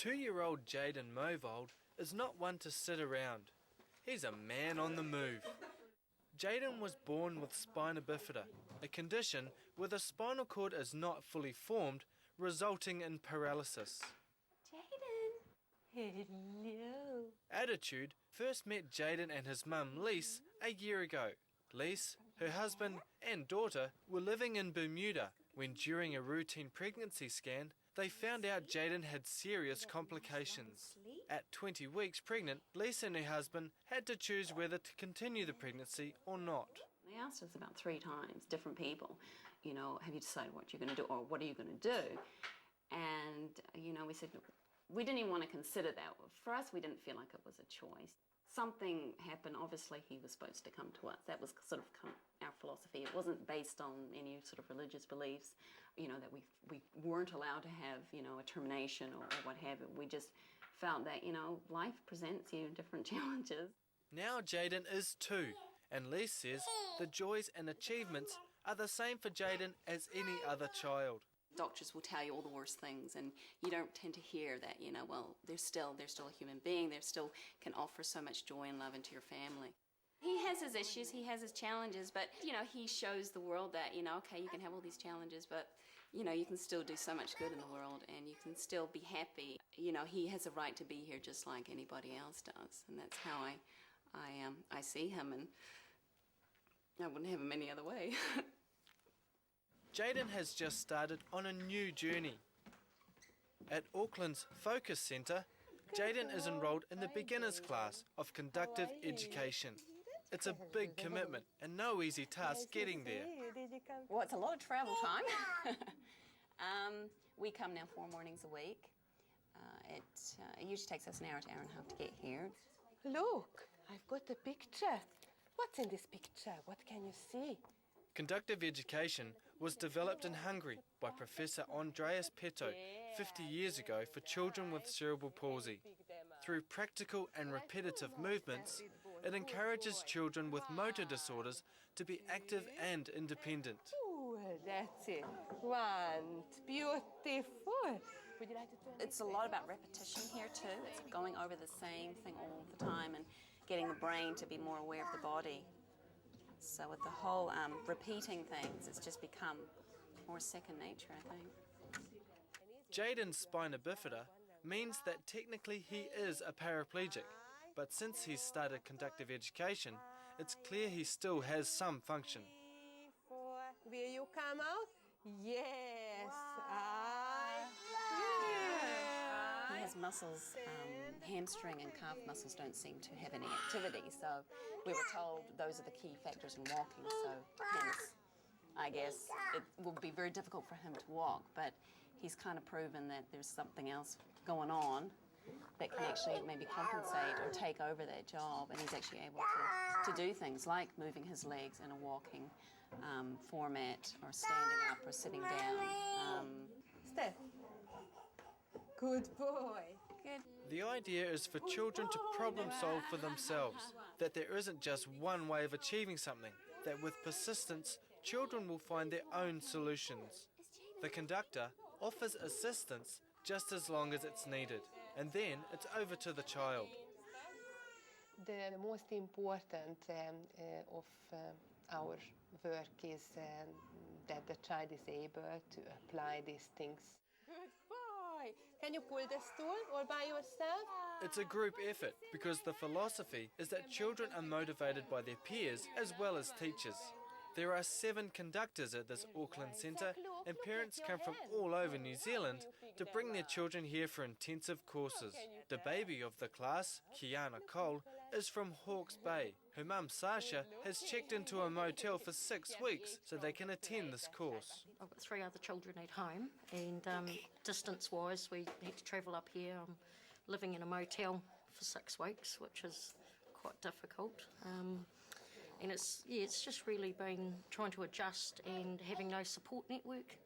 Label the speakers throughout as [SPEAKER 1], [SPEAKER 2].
[SPEAKER 1] 2-year-old Jaden Movold is not one to sit around. He's a man on the move. Jaden was born with spina bifida, a condition where the spinal cord is not fully formed, resulting in paralysis.
[SPEAKER 2] Jaden! Hello!
[SPEAKER 1] Attitude first met Jaden and his mum Lise a year ago. Lise, her husband and daughter were living in Bermuda when during a routine pregnancy scan they found out Jaden had serious complications. At 20 weeks pregnant, Lise and her husband had to choose whether to continue the pregnancy or not.
[SPEAKER 3] They asked us about 3 times, different people, have you decided what you're going to do or what are you going to do? And, we said, we didn't even want to consider that. For us, we didn't feel like it was a choice. Something happened, obviously he was supposed to come to us. That was sort of our philosophy. It wasn't based on any sort of religious beliefs, that we weren't allowed to have, a termination or what have you. We just felt that, life presents you different challenges.
[SPEAKER 1] Now Jaden is 2, and Lise says the joys and achievements are the same for Jaden as any other child.
[SPEAKER 3] Doctors will tell you all the worst things, and you don't tend to hear that, they're still a human being, they still can offer so much joy and love into your family. He has his issues, he has his challenges, but, he shows the world that, okay, you can have all these challenges, but, you can still do so much good in the world, and you can still be happy. He has a right to be here just like anybody else does, and that's how I see him, and I wouldn't have him any other way.
[SPEAKER 1] Jaden has just started on a new journey. At Auckland's Focus Centre, Jaden is enrolled in the beginners class of Conductive Education. It's a big commitment and no easy task getting there.
[SPEAKER 3] Well, it's a lot of travel time. We come now 4 mornings a week. It usually takes us an hour to hour and a half to get here.
[SPEAKER 2] Look, I've got a picture. What's in this picture? What can you see?
[SPEAKER 1] Conductive Education was developed in Hungary by Professor Andreas Peto 50 years ago for children with cerebral palsy. Through practical and repetitive movements, it encourages children with motor disorders to be active and independent.
[SPEAKER 2] Ooh, that's it. One, beautiful. Would you like to turn?
[SPEAKER 3] It's a lot about repetition here too. It's going over the same thing all the time and getting the brain to be more aware of the body. So with the whole repeating things, it's just become more second nature, I think.
[SPEAKER 1] Jaden's spina bifida means that technically he is a paraplegic, but since he's started conductive education, it's clear he still has some function.
[SPEAKER 2] 3, 4. Will you come out? Yes.
[SPEAKER 3] He has muscles, hamstring and calf muscles don't seem to have any activity, so we were told those are the key factors in walking, so hence, I guess, it will be very difficult for him to walk, but he's kind of proven that there's something else going on that can actually maybe compensate or take over that job, and he's actually able to do things like moving his legs in a walking format, or standing up or sitting down.
[SPEAKER 2] Steph. Good boy.
[SPEAKER 3] Good.
[SPEAKER 1] The idea is for children to problem solve for themselves, that there isn't just one way of achieving something, that with persistence, children will find their own solutions. The conductor offers assistance just as long as it's needed, and then it's over to the child.
[SPEAKER 2] The most important of our work is that the child is able to apply these things. Good boy! Can you pull the stool all by yourself?
[SPEAKER 1] It's a group effort because the philosophy is that children are motivated by their peers as well as teachers. There are 7 conductors at this Auckland Centre, and parents come from all over New Zealand to bring their children here for intensive courses. The baby of the class, Kiana Cole, is from Hawke's Bay. Her mum, Sasha, has checked into a motel for 6 weeks so they can attend this course.
[SPEAKER 4] I've got 3 other children at home, and distance-wise, we had to travel up here. I'm living in a motel for 6 weeks, which is quite difficult. And it's just really been trying to adjust and having no support network.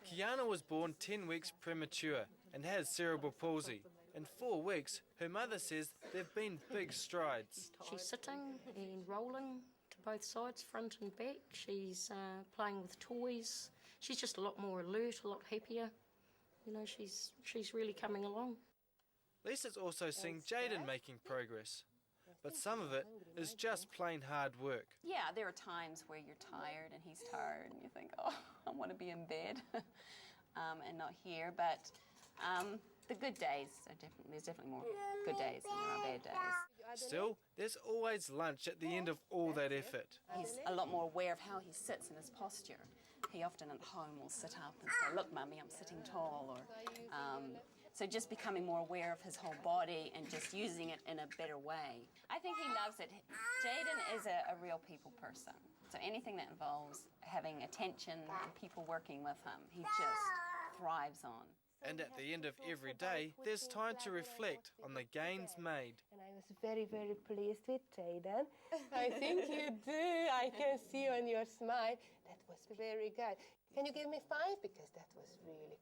[SPEAKER 1] Kiana was born 10 weeks premature and has cerebral palsy. In 4 weeks, her mother says there have been big strides.
[SPEAKER 4] She's sitting and rolling to both sides, front and back. She's playing with toys. She's just a lot more alert, a lot happier. She's really coming along.
[SPEAKER 1] Lisa's also seeing Jaden making progress, but some of it is just plain hard work.
[SPEAKER 3] Yeah, there are times where you're tired and he's tired and you think, oh, I want to be in bed and not here. But the good days are there's definitely more good days than there are bad days.
[SPEAKER 1] Still, there's always lunch at the end of all that effort.
[SPEAKER 3] He's a lot more aware of how he sits and his posture. He often at home will sit up and say, look, Mummy, I'm sitting tall. Or so just becoming more aware of his whole body and just using it in a better way. I think he loves it. Jaden is a real people person. So anything that involves having attention and people working with him, he just thrives on.
[SPEAKER 1] And at the end of every day, there's time to reflect on the gains made.
[SPEAKER 2] And I was very, very pleased with Jaden. I think you do. I can see on your smile. That was very good. Can you give me 5? Because that was really